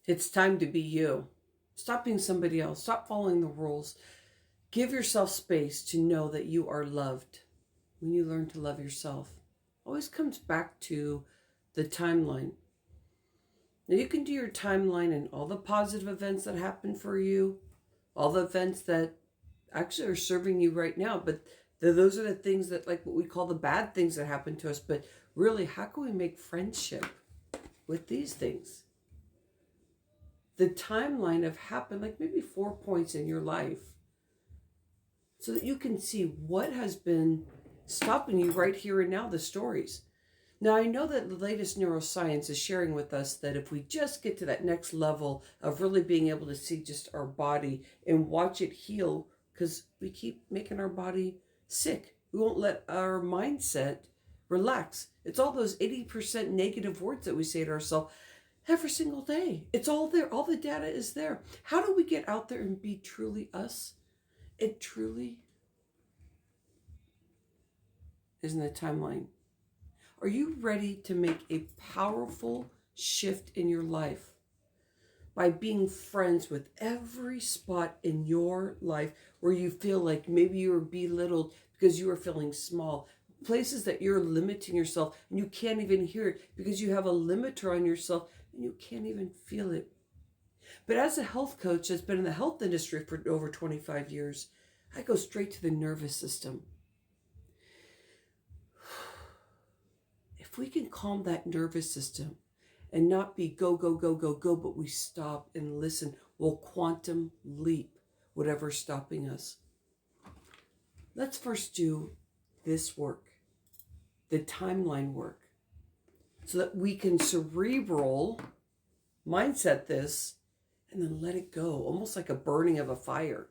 It's time to be you. Stop being somebody else. Stop following the rules. Give yourself space to know that you are loved. When you learn to love yourself, always comes back to the timeline. Now you can do your timeline and all the positive events that happen for you, all the events that actually are serving you right now, but those are the things that, like what we call the bad things that happen to us. But really, how can we make friendship with these things? The timeline of happen, like maybe 4 points in your life, so that you can see what has been stopping you right here and now, the stories. Now, I know that the latest neuroscience is sharing with us that if we just get to that next level of really being able to see just our body and watch it heal, because we keep making our body sick. We won't let our mindset relax. It's all those 80% negative words that we say to ourselves every single day. It's all there. All the data is there. How do we get out there and be truly us? It truly is in the timeline. Are you ready to make a powerful shift in your life by being friends with every spot in your life where you feel like maybe you were belittled because you were feeling small? Places that you're limiting yourself and you can't even hear it because you have a limiter on yourself and you can't even feel it. But as a health coach that's been in the health industry for over 25 years, I go straight to the nervous system. If we can calm that nervous system and not be go, go, go, go, go, but we stop and listen, we'll quantum leap whatever's stopping us. Let's first do this work, the timeline work, so that we can cerebral mindset this and then let it go, almost like a burning of a fire.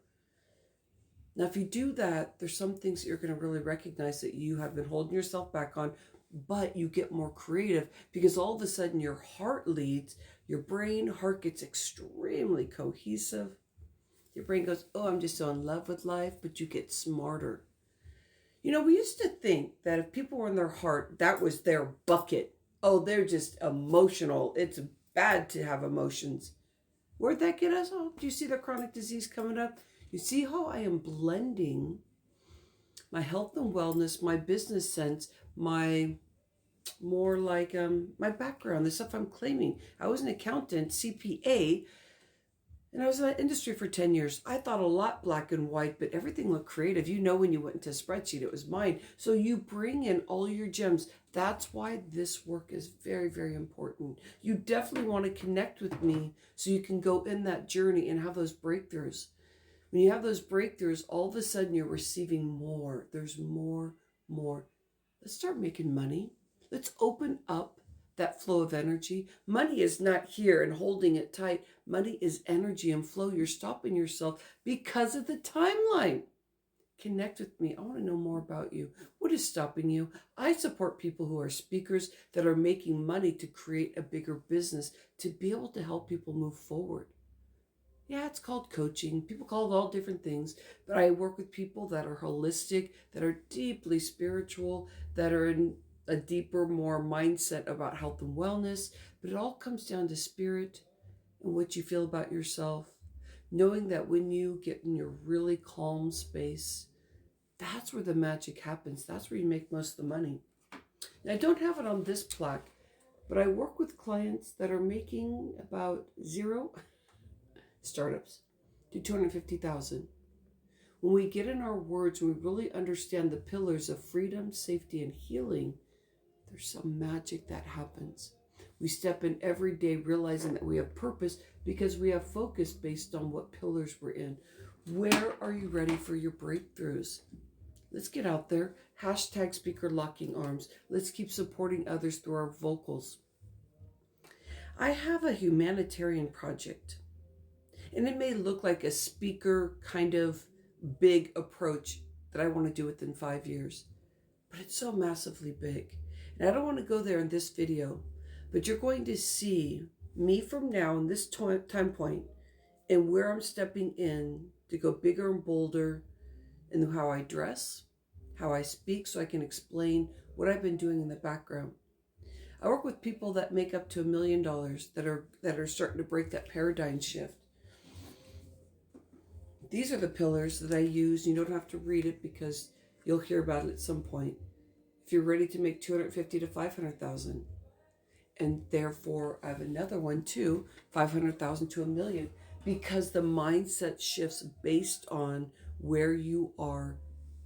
Now, if you do that, there's some things that you're going to really recognize that you have been holding yourself back on, but you get more creative because all of a sudden your heart leads, your brain, heart gets extremely cohesive. Your brain goes, oh, I'm just so in love with life, but you get smarter. You know, we used to think that if people were in their heart, that was their bucket. Oh, they're just emotional. It's bad to have emotions. Where'd that get us? Oh, do you see the chronic disease coming up? You see how I am blending my health and wellness, my business sense, my more like my background, the stuff I'm claiming. I was an accountant, CPA, and I was in that industry for 10 years. I thought a lot black and white, but everything looked creative. You know, when you went into a spreadsheet, it was mine. So you bring in all your gems. That's why this work is very, very important. You definitely want to connect with me so you can go in that journey and have those breakthroughs. When you have those breakthroughs, all of a sudden you're receiving more. There's more. Let's start making money. Let's open up that flow of energy. Money is not here and holding it tight. Money is energy and flow. You're stopping yourself because of the timeline. Connect with me. I want to know more about you. What is stopping you? I support people who are speakers that are making money to create a bigger business, to be able to help people move forward. Yeah, it's called coaching. People call it all different things, but I work with people that are holistic, that are deeply spiritual, that are in a deeper, more mindset about health and wellness. But it all comes down to spirit and what you feel about yourself. Knowing that when you get in your really calm space, that's where the magic happens. That's where you make most of the money. Now, I don't have it on this plaque, but I work with clients that are making about zero startups to 250,000. When we get in our words, when we really understand the pillars of freedom, safety, and healing, there's some magic that happens. We step in every day realizing that we have purpose because we have focus based on what pillars we're in. Where are you ready for your breakthroughs? Let's get out there. Hashtag speaker locking arms. Let's keep supporting others through our vocals. I have a humanitarian project. And it may look like a speaker kind of big approach that I want to do within 5 years, but it's so massively big. And I don't want to go there in this video, but you're going to see me from now in this time point and where I'm stepping in to go bigger and bolder in how I dress, how I speak, so I can explain what I've been doing in the background. I work with people that make up to $1 million that are starting to break that paradigm shift. These are the pillars that I use. You don't have to read it because you'll hear about it at some point. If you're ready to make 250 to 500,000, and therefore I have another one too, 500,000 to $1 million, because the mindset shifts based on where you are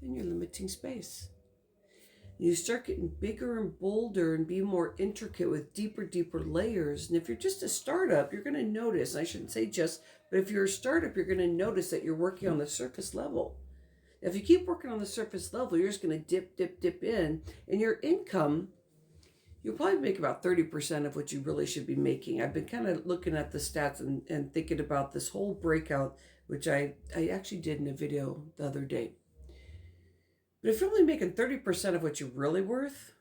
in your limiting space. You start getting bigger and bolder and be more intricate with deeper layers. And if you're just a startup, you're going to notice, I shouldn't say just, but if you're a startup, you're going to notice that you're working on the surface level. If you keep working on the surface level, you're just going to dip in, and your income, you'll probably make about 30% of what you really should be making. I've been kind of looking at the stats and thinking about this whole breakout, which I actually did in a video the other day. But if you're only making 30% of what you're really worth,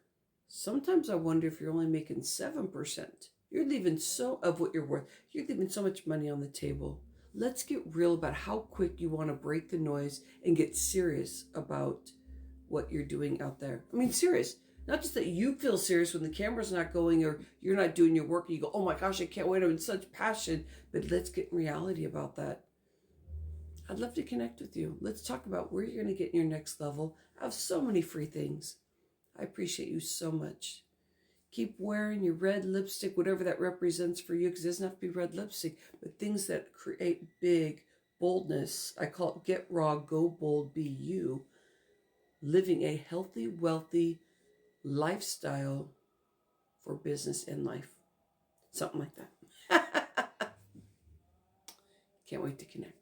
sometimes I wonder if you're only making 7%. You're leaving of what you're worth. You're leaving so much money on the table. Let's get real about how quick you want to break the noise and get serious about what you're doing out there. I mean, serious. Not just that you feel serious when the camera's not going or you're not doing your work and you go, oh my gosh, I can't wait, I'm in such passion. But let's get in reality about that. I'd love to connect with you. Let's talk about where you're going to get in your next level. I have so many free things. I appreciate you so much. Keep wearing your red lipstick, whatever that represents for you, because it doesn't have to be red lipstick, but things that create big boldness. I call it get raw, go bold, be you. Living a healthy, wealthy lifestyle for business and life. Something like that. Can't wait to connect.